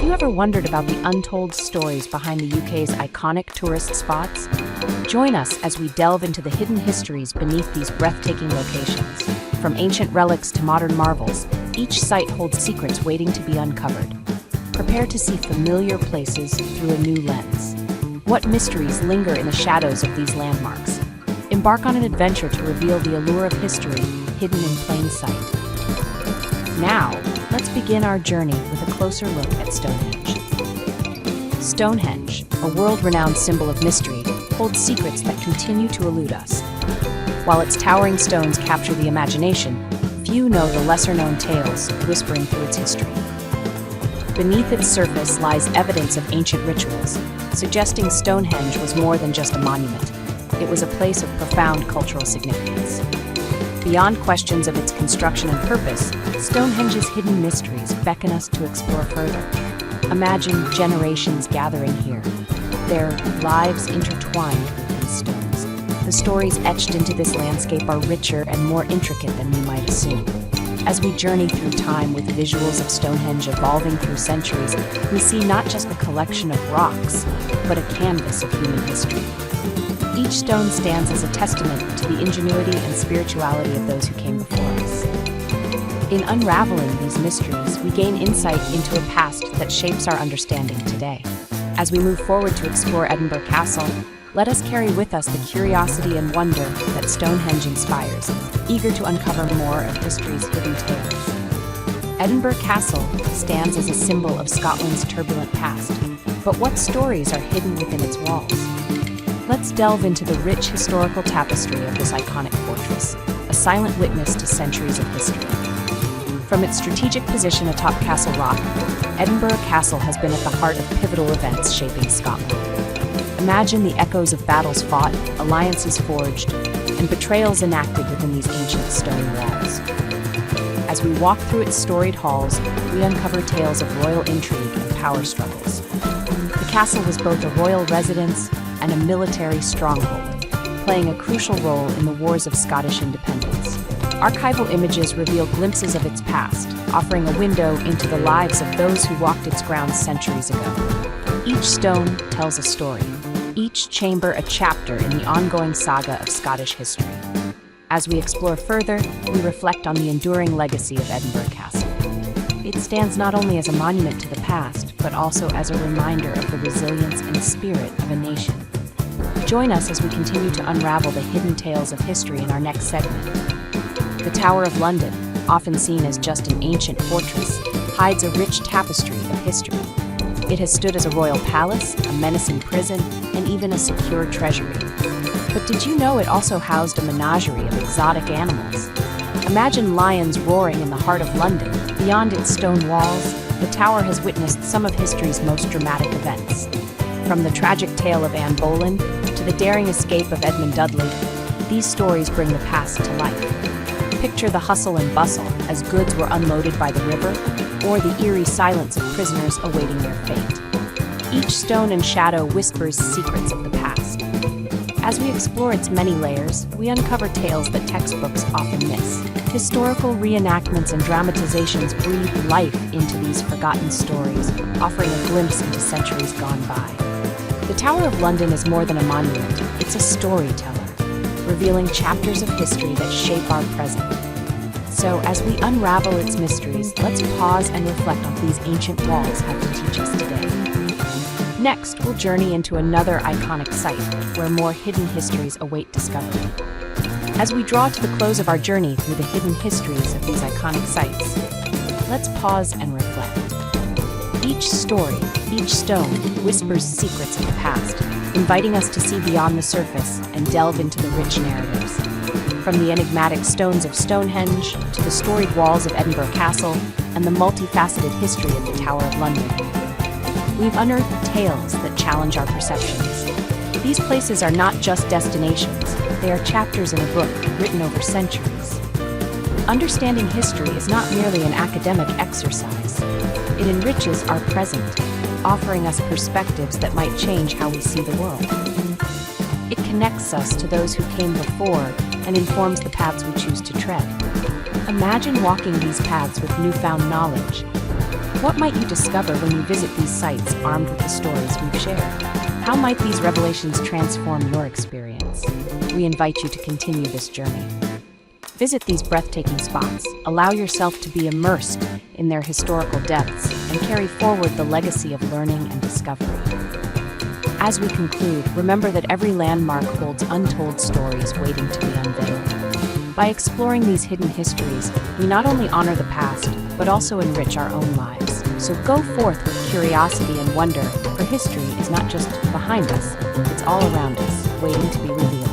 you ever wondered about the untold stories behind the UK's iconic tourist spots? Join us as we delve into the hidden histories beneath these breathtaking locations. From ancient relics to modern marvels, each site holds secrets waiting to be uncovered. Prepare to see familiar places through a new lens. What mysteries linger in the shadows of these landmarks? Embark on an adventure to reveal the allure of history hidden in plain sight. Now, let's begin our journey with a closer look at Stonehenge. Stonehenge, a world-renowned symbol of mystery, holds secrets that continue to elude us. While its towering stones capture the imagination, few know the lesser-known tales whispering through its history. Beneath its surface lies evidence of ancient rituals, suggesting Stonehenge was more than just a monument. It was a place of profound cultural significance. Beyond questions of its construction and purpose, Stonehenge's hidden mysteries beckon us to explore further. Imagine generations gathering here, their lives intertwined with these stones. The stories etched into this landscape are richer and more intricate than we might assume. As we journey through time with visuals of Stonehenge evolving through centuries, we see not just a collection of rocks, but a canvas of human history. Each stone stands as a testament to the ingenuity and spirituality of those who came before us. In unraveling these mysteries, we gain insight into a past that shapes our understanding today. As we move forward to explore Edinburgh Castle, let us carry with us the curiosity and wonder that Stonehenge inspires, eager to uncover more of history's hidden tales. Edinburgh Castle stands as a symbol of Scotland's turbulent past, but what stories are hidden within its walls? Let's delve into the rich historical tapestry of this iconic fortress, a silent witness to centuries of history. From its strategic position atop Castle Rock, Edinburgh Castle has been at the heart of pivotal events shaping Scotland. Imagine the echoes of battles fought, alliances forged, and betrayals enacted within these ancient stone walls. As we walk through its storied halls, we uncover tales of royal intrigue and power struggles. The castle was both a royal residence and a military stronghold, playing a crucial role in the wars of Scottish independence. Archival images reveal glimpses of its past, offering a window into the lives of those who walked its grounds centuries ago. Each stone tells a story, each chamber a chapter in the ongoing saga of Scottish history. As we explore further, we reflect on the enduring legacy of Edinburgh Castle. It stands not only as a monument to the past, but also as a reminder of the resilience and spirit of a nation. Join us as we continue to unravel the hidden tales of history in our next segment. The Tower of London, often seen as just an ancient fortress, hides a rich tapestry of history. It has stood as a royal palace, a menacing prison, and even a secure treasury. But did you know it also housed a menagerie of exotic animals? Imagine lions roaring in the heart of London. Beyond its stone walls, the tower has witnessed some of history's most dramatic events. From the tragic tale of Anne Boleyn to the daring escape of Edmund Dudley, these stories bring the past to life. Picture the hustle and bustle as goods were unloaded by the river, or the eerie silence of prisoners awaiting their fate. Each stone and shadow whispers secrets of the past. As we explore its many layers, we uncover tales that textbooks often miss. Historical reenactments and dramatizations breathe life into these forgotten stories, offering a glimpse into centuries gone by. The Tower of London is more than a monument, it's a storyteller, revealing chapters of history that shape our present. So, as we unravel its mysteries, let's pause and reflect on what these ancient walls have to teach us today. Next, we'll journey into another iconic site, where more hidden histories await discovery. As we draw to the close of our journey through the hidden histories of these iconic sites, let's pause and reflect. Each story, each stone, whispers secrets of the past, inviting us to see beyond the surface and delve into the rich narratives. From the enigmatic stones of Stonehenge to the storied walls of Edinburgh Castle and the multifaceted history of the Tower of London, we've unearthed tales that challenge our perceptions. These places are not just destinations, they are chapters in a book written over centuries. Understanding history is not merely an academic exercise. It enriches our present, offering us perspectives that might change how we see the world. It connects us to those who came before and informs the paths we choose to tread. Imagine walking these paths with newfound knowledge. What might you discover when you visit these sites armed with the stories we've shared? How might these revelations transform your experience? We invite you to continue this journey. Visit these breathtaking spots, allow yourself to be immersed in their historical depths, and carry forward the legacy of learning and discovery. As we conclude, remember that every landmark holds untold stories waiting to be unveiled. By exploring these hidden histories, we not only honor the past, but also enrich our own lives. So go forth with curiosity and wonder, for history is not just behind us, it's all around us, waiting to be revealed.